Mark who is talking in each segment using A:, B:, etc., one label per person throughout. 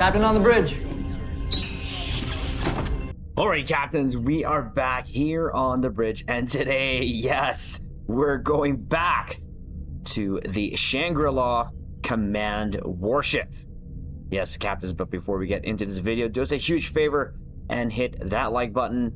A: Captain on the bridge.
B: Alright, captains, we are back here on the bridge, and today, yes, we're going back to the Shangri-La Command Warship. Yes, captains, but before we get into this video, do us a huge favor and hit that like button.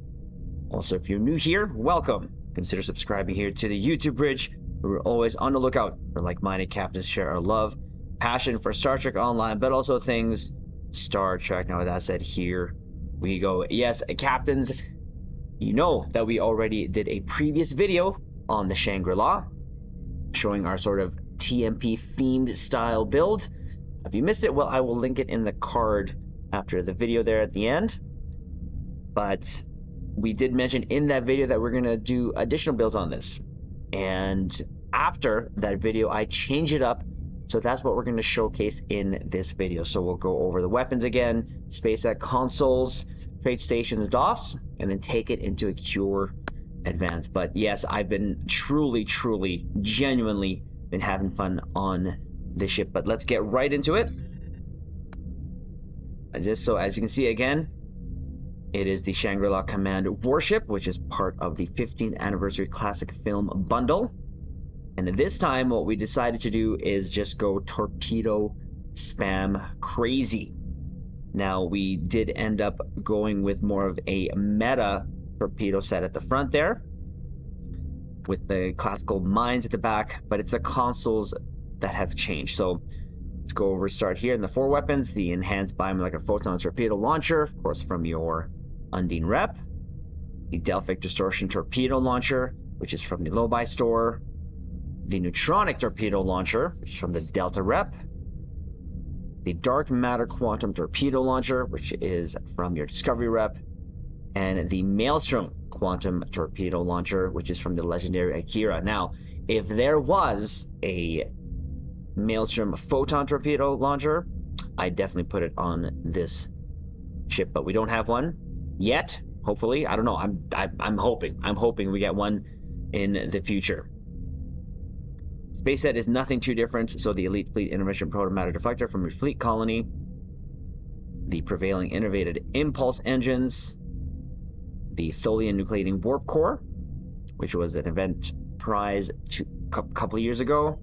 B: Also, if you're new here, welcome. Consider subscribing here to the YouTube bridge. We're always on the lookout for like-minded captains to share our love, passion for Star Trek Online, but also things Star Trek. Now, with that said, here we go. Yes, captains, you know that we already did a previous video on the Shangri-La, showing our sort of TMP themed style build. If you missed it, well, I will link it in the card after the video there at the end. But we did mention in that video that we're going to do additional builds on this. And after that video, I changed it up. So that's what we're going to showcase in this video. So we'll go over the weapons again, SpaceX consoles, trade stations, DOFs, and then take it into a Cure Advanced. But yes, I've been truly, genuinely been having fun on this ship. But let's get right into it. So as you can see again, it is the Shangri-La Command Warship, which is part of the 15th Anniversary Classic Film Bundle. And this time, what we decided to do is just go torpedo spam crazy. Now, we did end up going with more of a meta torpedo set at the front there, with the classical mines at the back, but it's the consoles that have changed. So let's go over, start here in the four weapons. The enhanced biomolecular photon torpedo launcher, of course, from your Undine rep. The Delphic distortion torpedo launcher, which is from the Lobi store. The neutronic torpedo launcher, which is from the Delta rep. The dark matter quantum torpedo launcher, which is from your Discovery rep. And the Maelstrom quantum torpedo launcher, which is from the legendary Akira. Now, if there was a Maelstrom photon torpedo launcher, I'd definitely put it on this ship, but we don't have one yet. Hopefully, I don't know. I'm hoping we get one in the future. Space set is nothing too different. So the Elite Fleet Intermission Protomatter Deflector from your fleet colony, the prevailing innovated impulse engines, the Tholian nucleating warp core, which was an event prize a couple of years ago.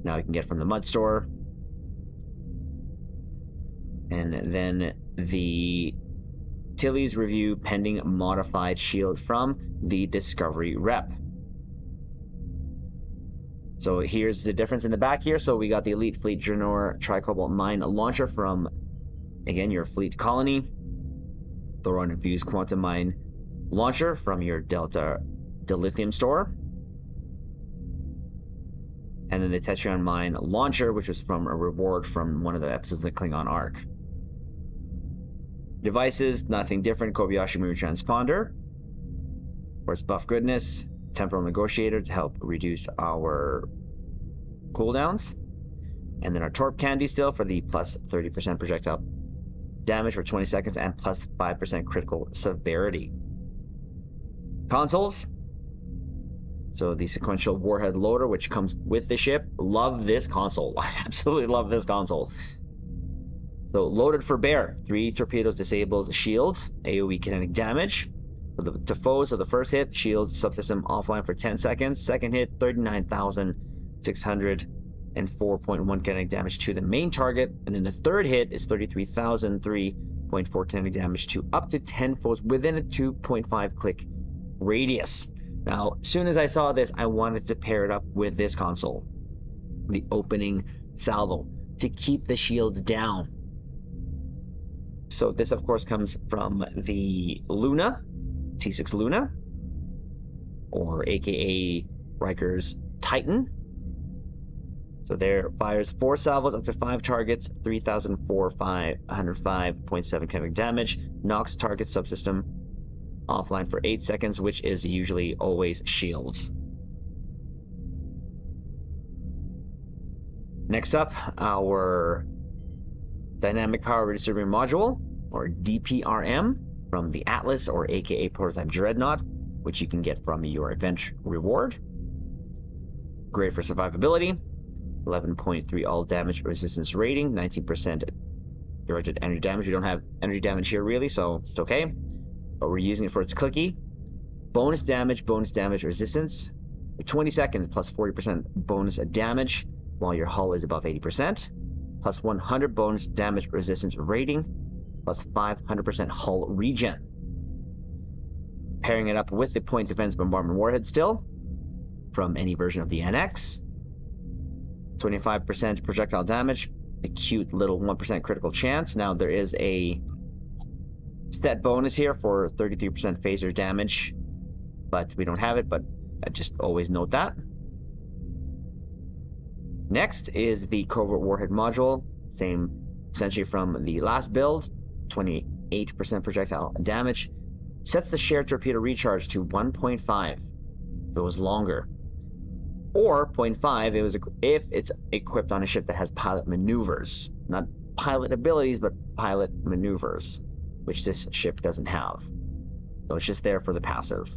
B: Now you can get from the Mud store. And then the Tilly's Review pending modified shield from the Discovery rep. So here's the difference in the back here. So we got the Elite Fleet Janor Tricobalt Mine Launcher from, again, your fleet colony. Thoron Infused Quantum Mine Launcher from your Delta Dilithium store. And then the Tetrion Mine Launcher, which was from a reward from one of the episodes of the Klingon Arc. Devices, nothing different. Kobayashi Maru Transponder. Of course, buff goodness. Temporal Negotiator to help reduce our cooldowns. And then our Torp Candy still for the plus 30% projectile damage for 20 seconds and plus 5% critical severity. Consoles. So the sequential warhead loader, which comes with the ship. Love this console. I absolutely love this console. So loaded for bear. 3 torpedoes disables shields, AoE kinetic damage. To foes, so the first hit, shield subsystem offline for 10 seconds. Second hit, 39,604.1 kinetic damage to the main target. And then the third hit is 33,003.4 kinetic damage to up to 10 foes within a 2.5 click radius. Now, as soon as I saw this, I wanted to pair it up with this console. The opening salvo to keep the shields down. So this, of course, comes from the Luna. T6 Luna, or aka Riker's Titan. So there fires 4 salvos up to 5 targets, 3,405.7 kinetic damage, knocks target subsystem offline for 8 seconds, which is usually always shields. Next up, our Dynamic Power Redistribution Module, or DPRM, from the Atlas, or aka Prototype Dreadnought, which you can get from your event reward. Great for survivability, 11.3 all damage resistance rating, 19% directed energy damage. We don't have energy damage here really, so it's okay. But we're using it for its clicky. Bonus damage, resistance. For 20 seconds, plus 40% bonus damage while your hull is above 80%. Plus 100 bonus damage resistance rating. Plus 500% hull regen. Pairing it up with the point defense bombardment warhead still, from any version of the NX. 25% projectile damage, a cute little 1% critical chance. Now there is a stat bonus here for 33% phaser damage, but we don't have it, but I just always note that. Next is the covert warhead module, same essentially from the last build, 28% projectile damage. Sets the shared torpedo recharge to 1.5 if it was longer, or 0.5 if it's equipped on a ship that has pilot maneuvers. Not pilot abilities, but pilot maneuvers, which this ship doesn't have. So it's just there for the passive.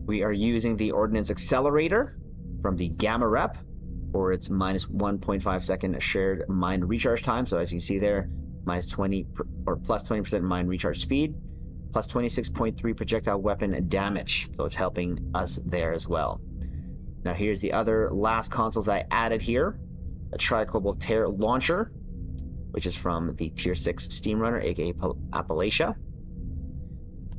B: We are using the Ordnance Accelerator from the Gamma Rep for its minus 1.5 second shared mine recharge time. So as you can see there, minus 20 or plus 20% mine recharge speed, plus 26.3 projectile weapon damage. So it's helping us there as well. Now here's the other last consoles I added here. A Tricobalt Tear Launcher, which is from the Tier 6 Steam Runner, aka Appalachia.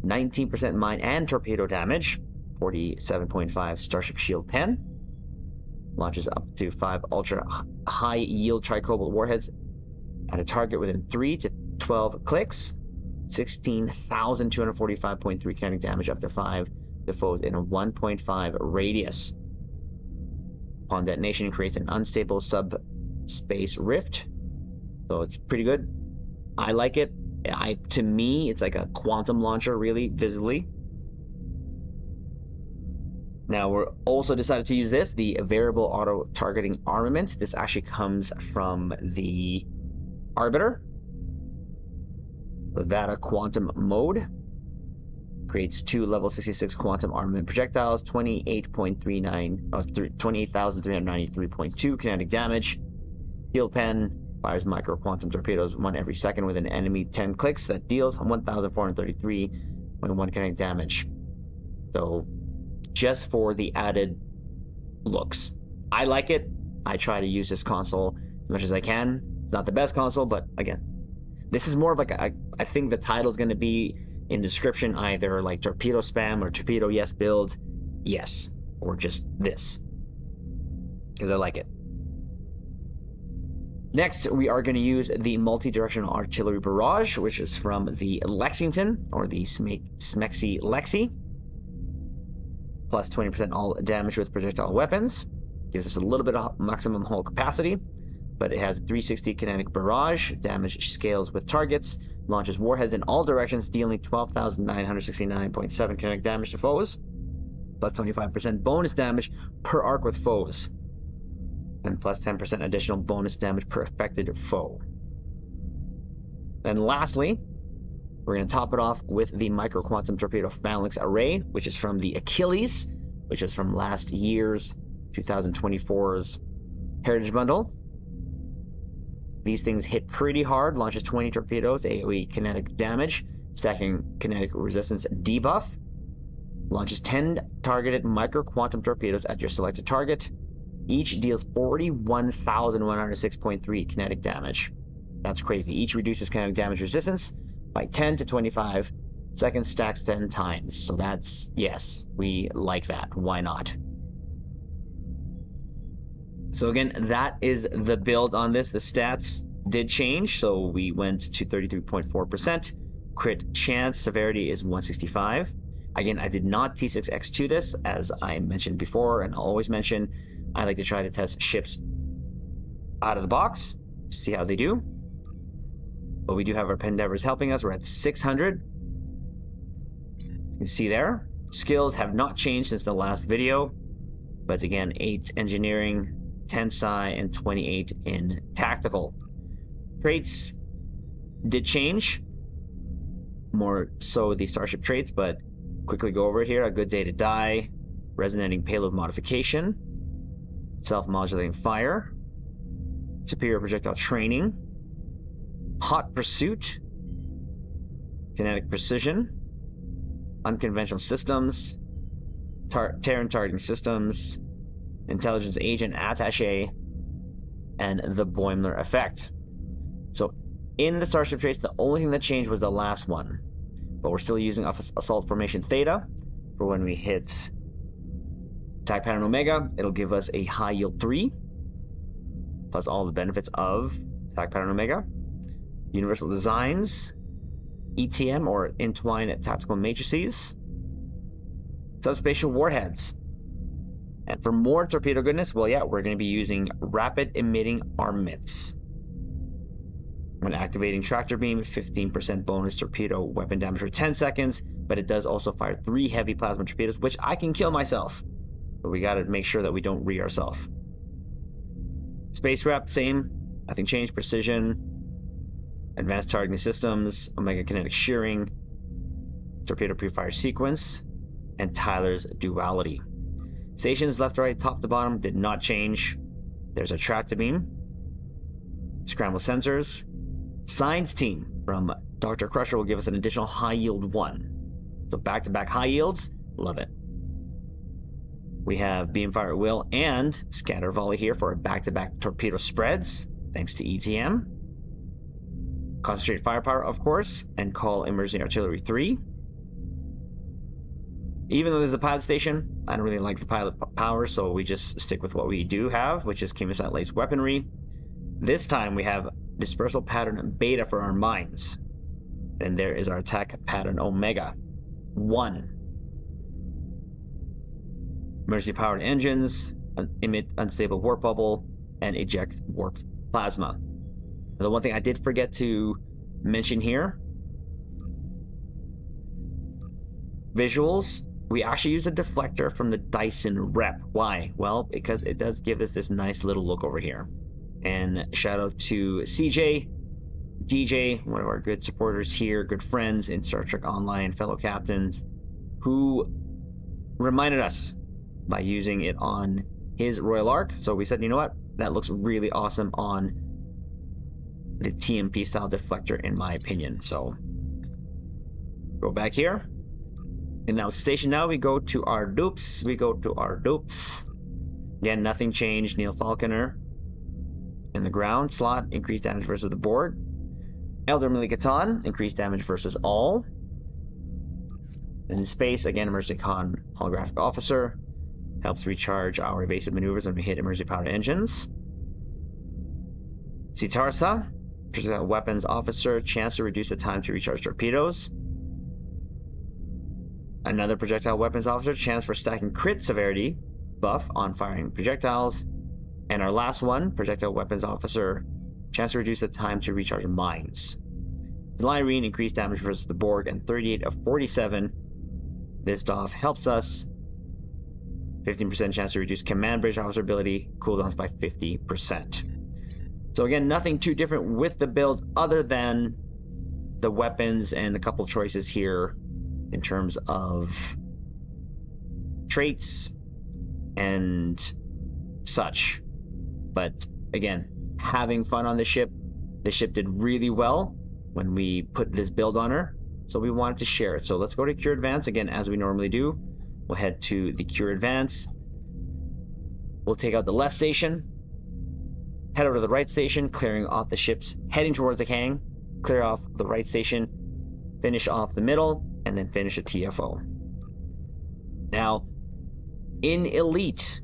B: 19% mine and torpedo damage, 47.5 Starship Shield Pen. Launches up to 5 ultra high yield Tricobalt warheads at a target within 3 to 12 clicks. 16,245.3 kinetic damage up to 5 to foes in a 1.5 radius. Upon detonation, it creates an unstable subspace rift. So it's pretty good. I like it. To me, it's like a quantum launcher, really, visibly. Now, we're also decided to use this, the variable auto-targeting armament. This actually comes from the Arbiter. Nevada Quantum Mode. Creates 2 level 66 quantum armament projectiles, 28,393.2 kinetic damage. Shield Pen fires micro quantum torpedoes 1 every second with an enemy 10 clicks. That deals 1,433.1 kinetic damage. So just for the added looks. I like it. I try to use this console as much as I can. It's not the best console, but again, this is more of like I think the title is going to be in description either like torpedo spam or torpedo yes build, yes, or just this, because I like it. Next, we are going to use the multi-directional artillery barrage, which is from the Lexington, or the Smexy Lexi. Plus 20% all damage with projectile weapons. Gives us a little bit of maximum hull capacity, but it has 360 kinetic barrage. Damage scales with targets. Launches warheads in all directions, dealing 12,969.7 kinetic damage to foes. Plus 25% bonus damage per arc with foes. And plus 10% additional bonus damage per affected foe. And lastly, we're going to top it off with the Micro Quantum Torpedo Phalanx Array, which is from the Achilles, which is from last year's 2024's Heritage Bundle. These things hit pretty hard, launches 20 torpedoes, AoE kinetic damage, stacking kinetic resistance debuff. Launches 10 targeted Micro Quantum Torpedoes at your selected target. Each deals 41,106.3 kinetic damage. That's crazy. Each reduces kinetic damage resistance by 10 to 25 seconds, stacks 10 times. So that's, yes, we like that. Why not? So again, that is the build on this. The stats did change. So we went to 33.4%. Crit chance severity is 165. Again, I did not T6X2 this, as I mentioned before, and I'll always mention, I like to try to test ships out of the box, see how they do. But we do have our Pendevers helping us. We're at 600. You can see there. Skills have not changed since the last video. But again, 8 engineering, 10 psi, and 28 in tactical. Traits did change. More so the Starship traits, but quickly go over it here. A good day to die. Resonating payload modification. Self-modulating fire. superior projectile training, hot pursuit, kinetic precision, unconventional systems, Terran targeting systems, intelligence agent attaché, and the Boimler effect. So in the starship traits, the only thing that changed was the last one, but we're still using assault formation theta for when we hit attack pattern omega. It'll give us a high yield 3 plus all the benefits of attack pattern omega, universal designs, ETM or entwined tactical matrices, subspatial warheads. And for more torpedo goodness, well, yeah, we're going to be using rapid emitting armaments. When activating tractor beam, 15% bonus torpedo weapon damage for 10 seconds, but it does also fire 3 heavy plasma torpedoes, which I can kill myself. But we got to make sure that we don't ourselves. Space wrap, same. Nothing changed. Precision, advanced targeting systems, omega kinetic shearing, torpedo pre-fire sequence, and Tyler's duality. Stations left to right, top to bottom did not change. There's a tractor beam, scramble sensors. Science team from Dr. Crusher will give us an additional high yield 1. So back-to-back high yields, love it. We have beam fire at will and scatter volley here for our back-to-back torpedo spreads, thanks to ETM. Concentrated firepower, of course, and call emergency artillery 3. Even though there's a pilot station, I don't really like the pilot power, so we just stick with what we do have, which is chemosat lace weaponry. This time we have dispersal pattern beta for our mines. And there is our attack pattern omega 1. Emergency powered engines, emit unstable warp bubble, and eject warp plasma. Now, the one thing I did forget to mention here, visuals, we actually use a deflector from the Dyson Rep. Why? Well, because it does give us this nice little look over here. And shout out to CJ, DJ, one of our good supporters here, good friends in Star Trek Online, fellow captains, who reminded us by using it on his Royal Ark. So we said, you know what? That looks really awesome on the TMP style deflector, in my opinion. So go back here. And now station now, we go to our dupes. Again, nothing changed. Neil Falconer in the ground slot, increased damage versus the board. Elder Milikatan, increased damage versus all. In space, again, emergency con holographic officer, helps recharge our evasive maneuvers when we hit emergency powered engines. Sitarsa, projectile weapons officer, chance to reduce the time to recharge torpedoes. Another projectile weapons officer, chance for stacking crit severity buff on firing projectiles. And our last one, projectile weapons officer, chance to reduce the time to recharge mines. Lyrene, increased damage versus the Borg, and 38 of 47. This DOF helps us. 15% chance to reduce command bridge officer ability, cooldowns by 50%. So again, nothing too different with the build other than the weapons and a couple choices here in terms of traits and such. But again, having fun on the ship. The ship did really well when we put this build on her, so we wanted to share it. So let's go to Cure Advance again, as we normally do. We'll head to the Cure Advance. We'll take out the left station, head over to the right station, clearing off the ships heading towards the Kang, clear off the right station, finish off the middle, and then finish a TFO. Now, in Elite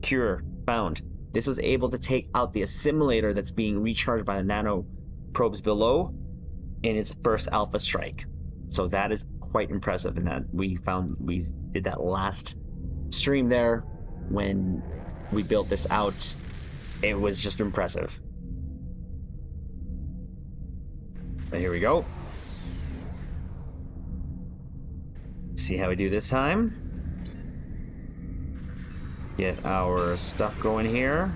B: Cure found, this was able to take out the assimilator that's being recharged by the nano probes below in its first alpha strike. So that is quite impressive, and that we did that last stream there when we built this out. It was just impressive. But here we go. See how we do this time. Get our stuff going here.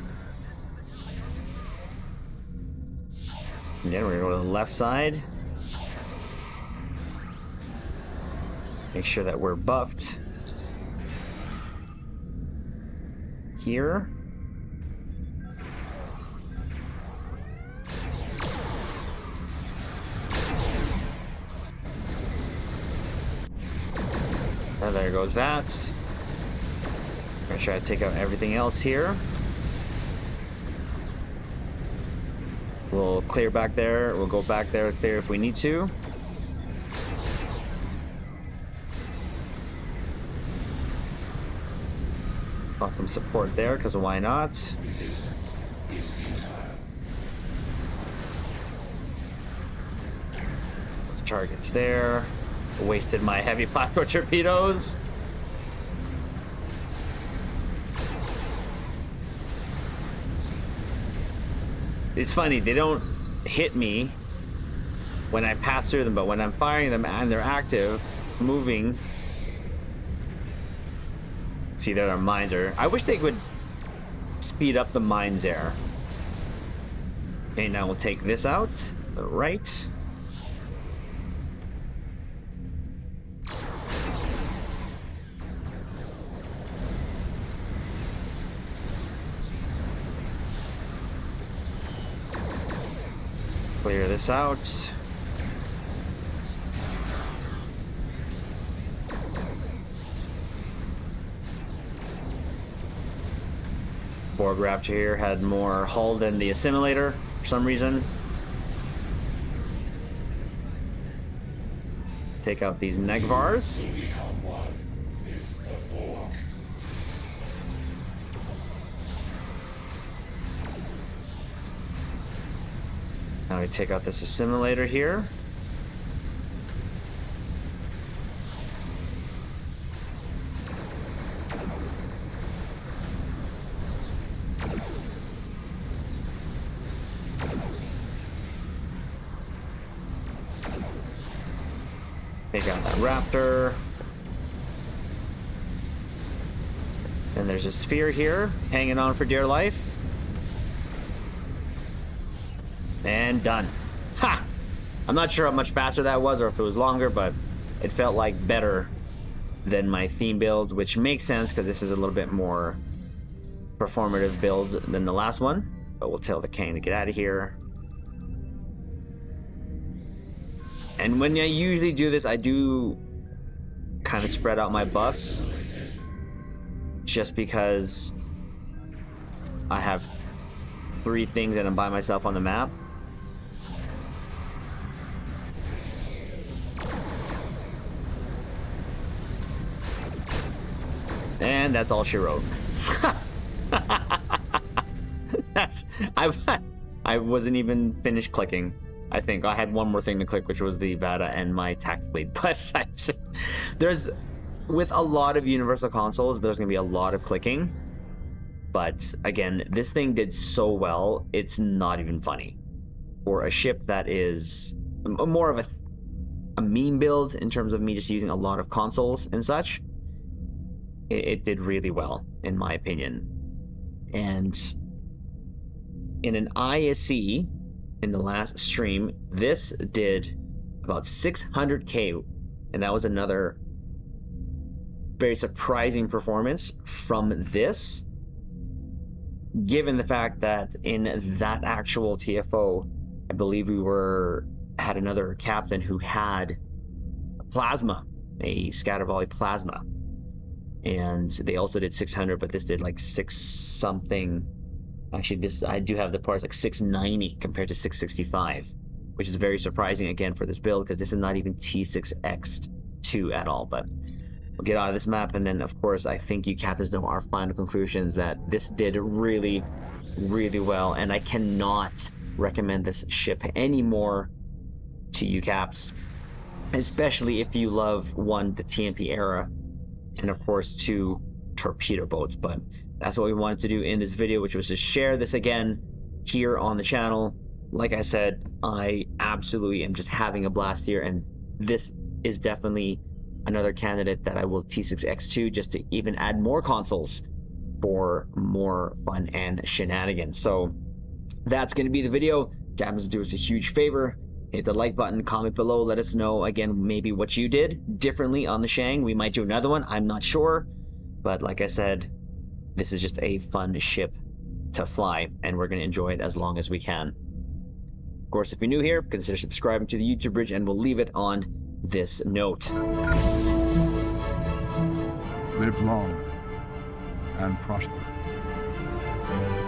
B: Again, we're gonna go to the left side. Make sure that we're buffed here. there goes that. I'm gonna try to take out everything else here. We'll clear back there. We'll go back there, clear if we need to. Got some support there, because why not? Let's targets there. Wasted my heavy plasma torpedoes. It's funny, they don't hit me when I pass through them, but when I'm firing them and they're active, moving. See, there are mines are. I wish they would speed up the mines there. Okay, now we'll take this out. The right. Clear this out. Borg Raptor here had more hull than the assimilator for some reason. Take out these Negvars. Now we take out this assimilator here. Take out that Raptor. And there's a sphere here, hanging on for dear life. And done. Ha! I'm not sure how much faster that was or if it was longer, but it felt like better than my theme build, which makes sense because this is a little bit more performative build than the last one. But we'll tell the Kang to get out of here. And when I usually do this, I do kind of spread out my buffs just because I have 3 things and I'm by myself on the map. And that's all she wrote. I wasn't even finished clicking. I think I had one more thing to click, which was the Vada and my tact fleet. But with a lot of Universal consoles, there's gonna be a lot of clicking. But again, this thing did so well, it's not even funny. For a ship that is more of a meme build in terms of me just using a lot of consoles and such, it did really well, in my opinion. And in an ISE, in the last stream, this did about 600k, and that was another very surprising performance from this, given the fact that in that actual TFO, I believe we had another captain who had a plasma, a scatter volley plasma, and they also did 600, but this did like 6 something. Actually, this, I do have the parts like 690 compared to 665, which is very surprising again for this build, because this is not even T6X2 at all. But we'll get out of this map, and then of course I think you captains know our final conclusions, that this did really, really well, and I cannot recommend this ship anymore to you caps, especially if you love 1, the TMP era, and of course 2, torpedo boats. But that's what we wanted to do in this video, which was to share this again here on the channel. Like I said, I absolutely am just having a blast here, and this is definitely another candidate that I will T6X2 just to even add more consoles for more fun and shenanigans. So that's going to be the video. Captains, do us a huge favor, hit the like button, comment below, let us know again maybe what you did differently on the Shang. We might do another one, I'm not sure, but like I said, this is just a fun ship to fly, and we're going to enjoy it as long as we can. Of course, if you're new here, consider subscribing to the YouTube bridge, and we'll leave it on this note.
A: Live long and prosper.